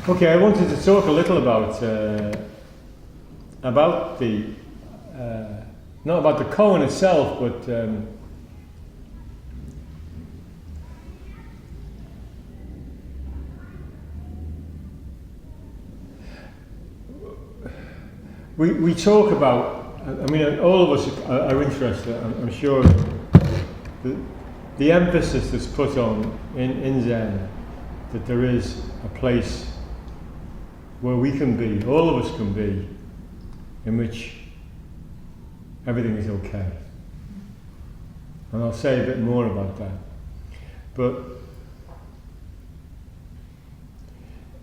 Okay, I wanted to talk a little about the not about the koan itself, but we talk about. I mean, all of us are interested. I'm sure the emphasis that's put on in Zen that there is a place where we can be, all of us can be, in which everything is okay. And I'll say a bit more about that. But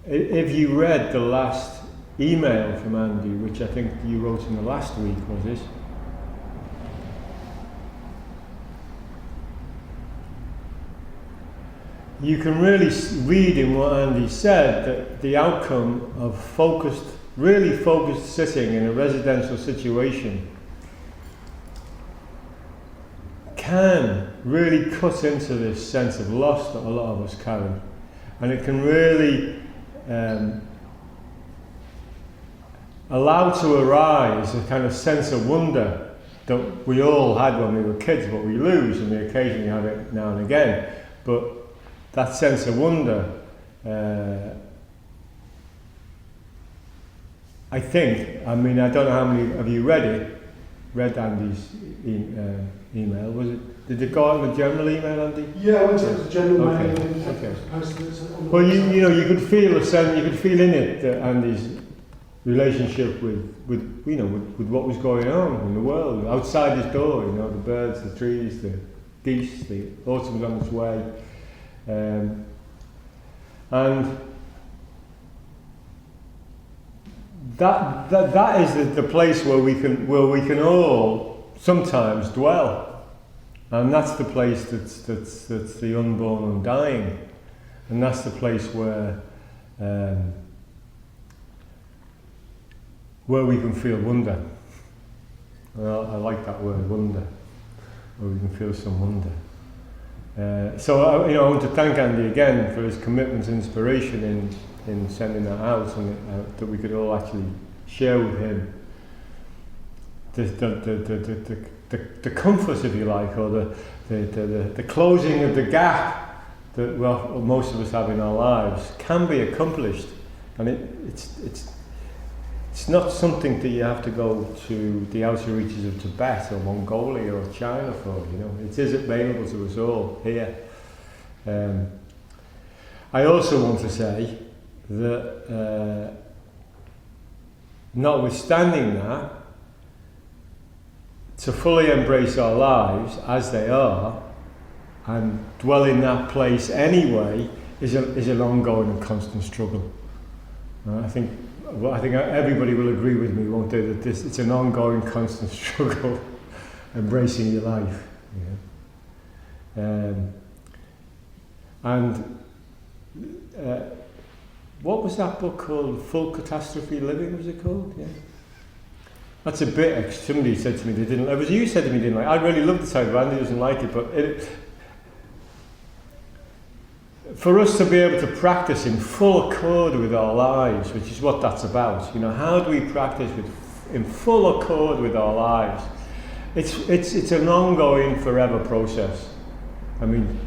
if you read the last email from Andy, which I think you wrote in the last week, was it? You can really read in what Andy said that the outcome of really focused sitting in a residential situation can really cut into this sense of loss that a lot of us carry. And it can really allow to arise a kind of sense of wonder that we all had when we were kids, but we lose, and we occasionally have it now and again. But that sense of wonder, I think, I mean, I don't know how many of you read Andy's email. Was it? Did it go out in the general email, Andy? Yeah, I went to the general mail okay. and Okay. posted it on the Well, website. you know, you could feel a sense, you could feel in it that Andy's relationship with what was going on in the world outside his door. You know, the birds, the trees, the geese, the autumn was on its way. And that is the place where we can all sometimes dwell, and that's the place that's the unborn undying, and that's the place where we can feel wonder. Well, I like that word, wonder, where we can feel some wonder. So I want to thank Andy again for his commitment and inspiration in sending that out, and that we could all actually share with him the comfort, if you like, or the closing of the gap that most of us have in our lives can be accomplished, and it's not something that you have to go to the outer reaches of Tibet or Mongolia or China for. You know, it is available to us all here. I also want to say that, notwithstanding that, to fully embrace our lives as they are and dwell in that place anyway is an ongoing and constant struggle. I think everybody will agree with me, won't they, that it's an ongoing, constant struggle, embracing your life. What was that book called? Full Catastrophe Living, was it called? Yeah. That's a bit, somebody said to me they didn't, it was you said to me didn't like it. I really loved the title, Andy doesn't like it, but for us to be able to practice in full accord with our lives, which is what that's about, you know, how do we practice in full accord with our lives? It's an ongoing, forever process. I mean,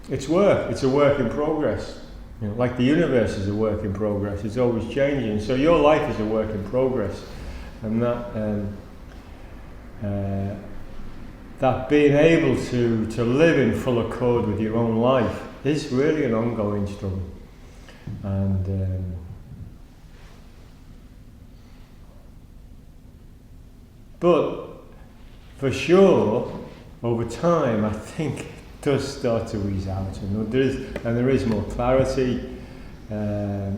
it's a work in progress. You know, like the universe is a work in progress, it's always changing. So your life is a work in progress, and that being able to live in full accord with your own life is really an ongoing struggle. And but for sure, over time, I think it does start to ease out, and there is more clarity, and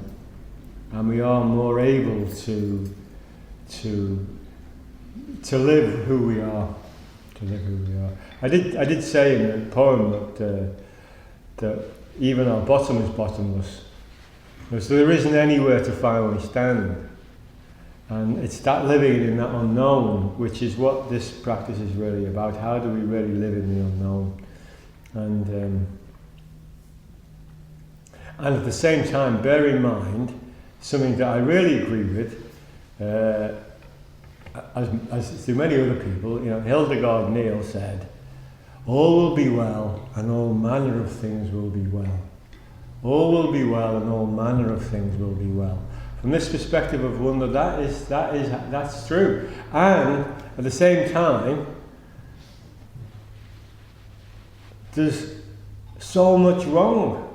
we are more able to live who we are. I did say in the poem that even our bottom is bottomless. So there isn't anywhere to finally stand. And it's that living in that unknown, which is what this practice is really about. How do we really live in the unknown? And at the same time, bear in mind something that I really agree with, as do many other people. You know, Hildegard Neil said, "All will be well, and all manner of things will be well. All will be well, and all manner of things will be well." From this perspective of wonder, that's true. And at the same time, there's so much wrong.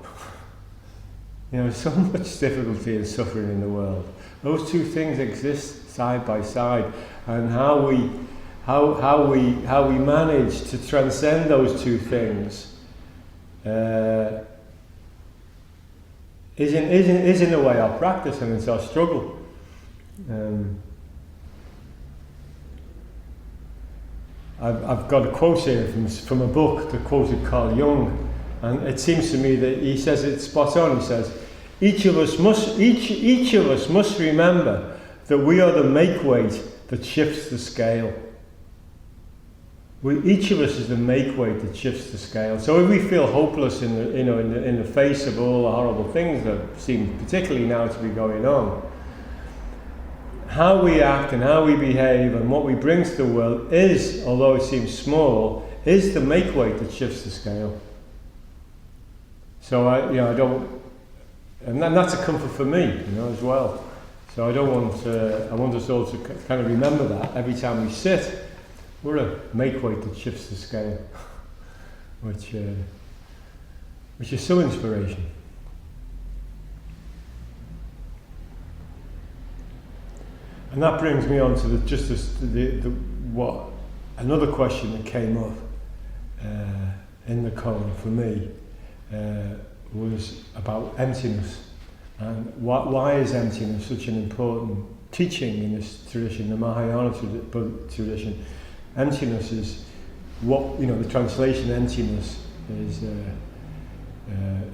You know, so much difficulty and suffering in the world. Those two things exist side by side, and how we manage to transcend those two things is in a way our practice, and it's our struggle. I've got a quote here from a book that quoted Carl Jung, and it seems to me that he says it's spot on. He says, each of us must remember that we are the make weight that shifts the scale. Each of us is the make weight that shifts the scale. So if we feel hopeless in the face of all the horrible things that seem particularly now to be going on, how we act and how we behave and what we bring to the world is, although it seems small, is the make weight that shifts the scale. So I don't, and that's a comfort for me, as well. So I want us all to kind of remember that every time we sit. We're a make weight that shifts the scale, which is some inspiration. And that brings me on to another question that came up in the koan for me was about emptiness, and why is emptiness such an important teaching in this tradition, the Mahayana tradition. Emptiness is the translation emptiness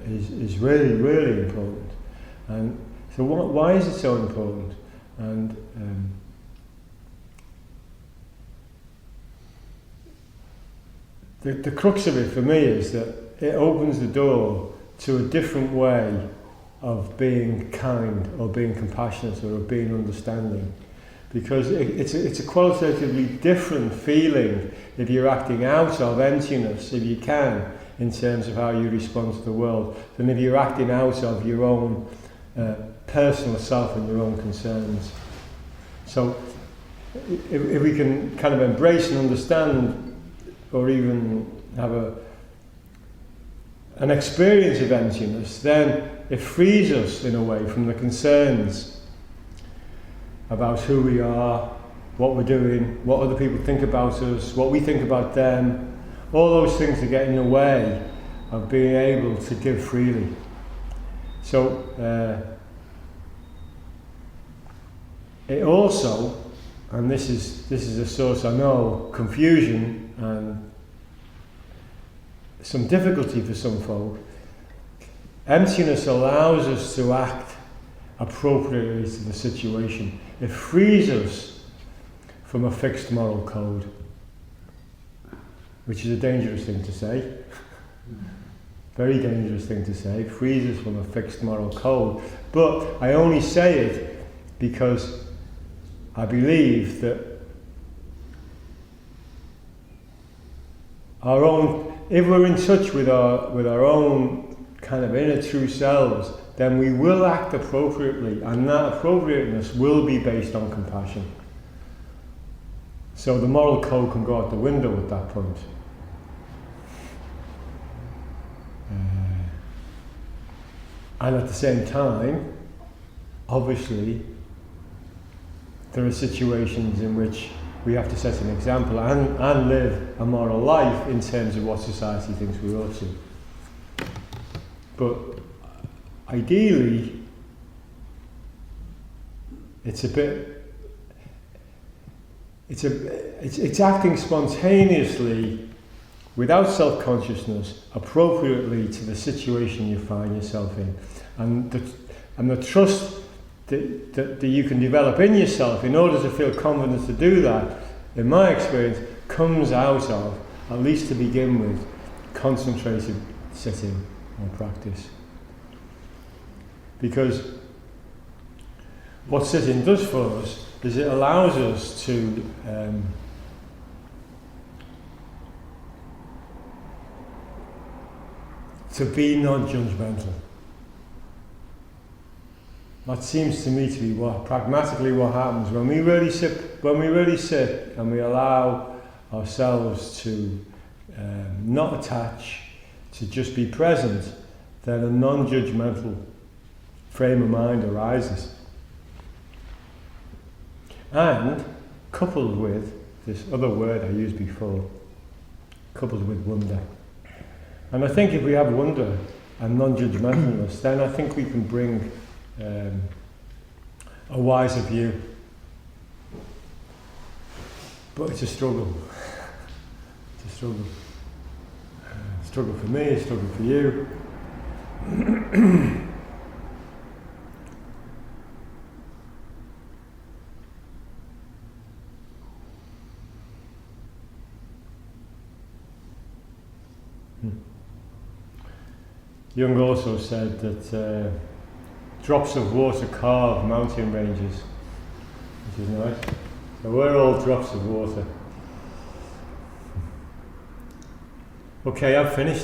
is really, really important. And so why is it so important? And the crux of it for me is that it opens the door to a different way of being kind or being compassionate or of being understanding. Because it's a qualitatively different feeling if you're acting out of emptiness, if you can, in terms of how you respond to the world, than if you're acting out of your own personal self and your own concerns. So if we can kind of embrace and understand, or even have an experience of emptiness, then it frees us in a way from the concerns about who we are, what we're doing, what other people think about us, what we think about them. All those things that get in the way of being able to give freely. So it also, and this is a source I know, confusion and some difficulty for some folk, emptiness allows us to act appropriately to the situation. It frees us from a fixed moral code, which is a dangerous thing to say. Very dangerous thing to say. It frees us from a fixed moral code. But I only say it because I believe that if we're in touch with our own kind of inner true selves, then we will act appropriately, and that appropriateness will be based on compassion. So the moral code can go out the window at that point. And at the same time, obviously, there are situations in which we have to set an example and live a moral life in terms of what society thinks we ought to. But ideally, it's acting spontaneously, without self-consciousness, appropriately to the situation you find yourself in, and the trust that you can develop in yourself in order to feel confident to do that, in my experience, comes out of, at least to begin with, concentrated sitting or practice. Because what sitting does for us is it allows us to be non-judgmental. That seems to me to be pragmatically what happens when we really sit and we allow ourselves to not attach, to just be present. Then a non-judgmental frame of mind arises. And coupled with this other word I used before, coupled with wonder. And I think if we have wonder and non-judgmentalness, then I think we can bring a wiser view. But it's a struggle. It's a struggle. A struggle for me, a struggle for you. Jung also said that drops of water carve mountain ranges, which is nice. So we're all drops of water. Okay, I've finished.